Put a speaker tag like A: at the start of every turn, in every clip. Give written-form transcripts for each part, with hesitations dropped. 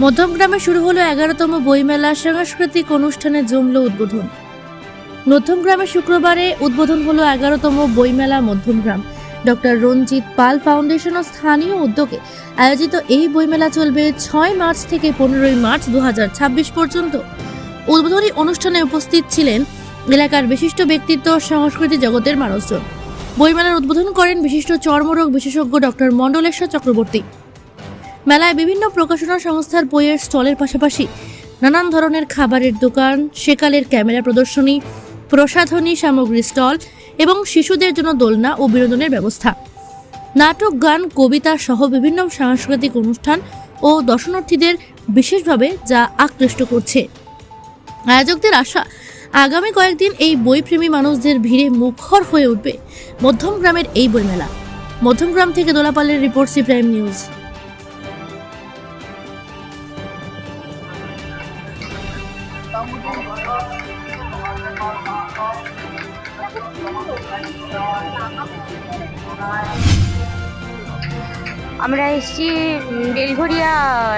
A: মধ্যমগ্রামে শুরু হলো 11তম বইমেলা। সাংস্কৃতিক অনুষ্ঠানে জমল উদ্বোধন। মধ্যমগ্রামে শুক্রবারে উদ্বোধন হলো 11তম বইমেলা মধ্যমগ্রাম। ডক্টর রঞ্জিত পাল ফাউন্ডেশন ও স্থানীয় উদ্যোগে আয়োজিত এই বইমেলা চলবে 6 মার্চ থেকে 15 মার্চ 2026 পর্যন্ত। উদ্বোধনী অনুষ্ঠানে উপস্থিত ছিলেন এলাকার বিশিষ্ট ব্যক্তিত্ব, সংস্কৃতি জগতের মানুষজন। বইমেলার উদ্বোধন করেন বিশিষ্ট চর্মরোগ বিশেষজ্ঞ ডক্টর মণ্ডলেশ্বর চক্রবর্তী। মেলায় বিভিন্ন প্রকাশনা সংস্থার বইয়ের স্টলের পাশাপাশি নানান ধরনের খাবারের দোকান, সেকালের ক্যামেরা প্রদর্শনী, প্রসাধনী সামগ্রী স্টল এবং শিশুদের জন্য দোলনা ও বিনোদনের ব্যবস্থা। নাটক, গান, কবিতা সহ বিভিন্ন সাংস্কৃতিক অনুষ্ঠান ও দর্শনার্থীদের বিশেষভাবে যা আকৃষ্ট করছে। আয়োজকদের আশা, আগামী কয়েকদিন এই বইপ্রেমী মানুষদের ভিড়ে মুখর হয়ে উঠবে মধ্যমগ্রামের এই বইমেলা। মধ্যমগ্রাম থেকে দোলাপালের রিপোর্ট, সি প্রাইম নিউজ।
B: আমরা এসেছি বেলঘরিয়া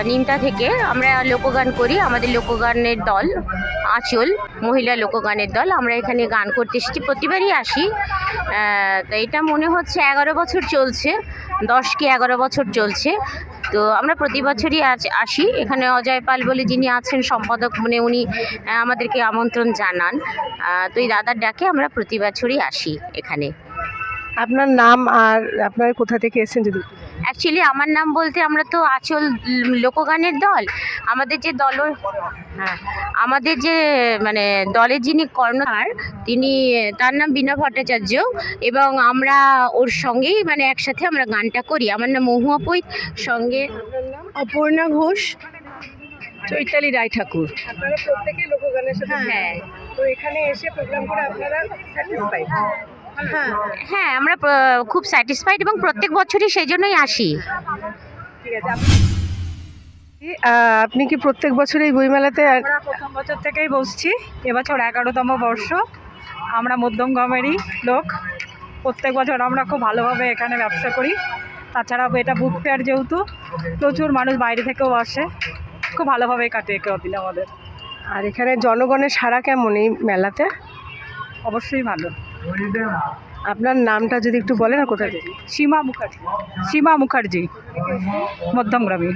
B: নিমতা থেকে। আমরা লোকগান করি, আমাদের লোকগানের দল আঁচল মহিলা লোকগানের দল। আমরা এখানে গান করতে এসেছি, প্রতিবারই আসি। তো এটা মনে হচ্ছে 11 বছর চলছে, 10 কি 11 বছর চলছে। তো আমরা প্রতি বছরই আসি। এখানে অজয় পাল বলে যিনি আছেন সম্পাদক, মানে উনি আমাদেরকে আমন্ত্রণ জানান। তো এই দাদার ডাকে আমরা প্রতি বছরই আসি এখানে।
C: আপনার নাম আর আপনার কোথা থেকে এসেছেন যদি?
B: অ্যাকচুয়ালি আমার নাম বলতে, আমরা তো আঁচল লোকগানের দল। আমাদের যে আমাদের যে মানে দলের যিনি কর্ণধার, তার নাম বীণা ভট্টাচার্য, এবং আমরা ওর সঙ্গেই মানে একসাথে আমরা গানটা করি। আমার নাম মহুয়া পৈত, সঙ্গে অপর্ণা ঘোষ, চৈতালি রায় ঠাকুর।
C: আপনারা প্রত্যেকেই লোকগানের সাথে?
B: হ্যাঁ।
C: তো এখানে এসে প্রোগ্রাম করে আপনারা স্যাটিসফাইড?
B: হ্যাঁ, আমরা খুব স্যাটিসফাইড এবং প্রত্যেক বছরই সেই জন্যই আসি।
C: ঠিক আছে। আপনি কি প্রত্যেক বছর এই বইমেলাতে?
D: আমরা প্রথম বছর থেকেই বসছি। এবছর 11তম বর্ষ। আমরা মধ্যমগ্রামেরই লোক। প্রত্যেক বছর আমরা খুব ভালোভাবে এখানে ব্যবসা করি। তাছাড়াও এটা বুক ফেয়ার, যেহেতু প্রচুর মানুষ বাইরে থেকেও আসে, খুব ভালোভাবে কাটে কদিন আমাদের।
C: আর এখানে জনগণের সাড়া কেমন এই মেলাতে?
D: অবশ্যই ভালো।
C: আপনার নামটা যদি একটু বলেন, আর কোথা থেকে?
D: সীমা মুখার্জি, মধ্যমগ্রামী।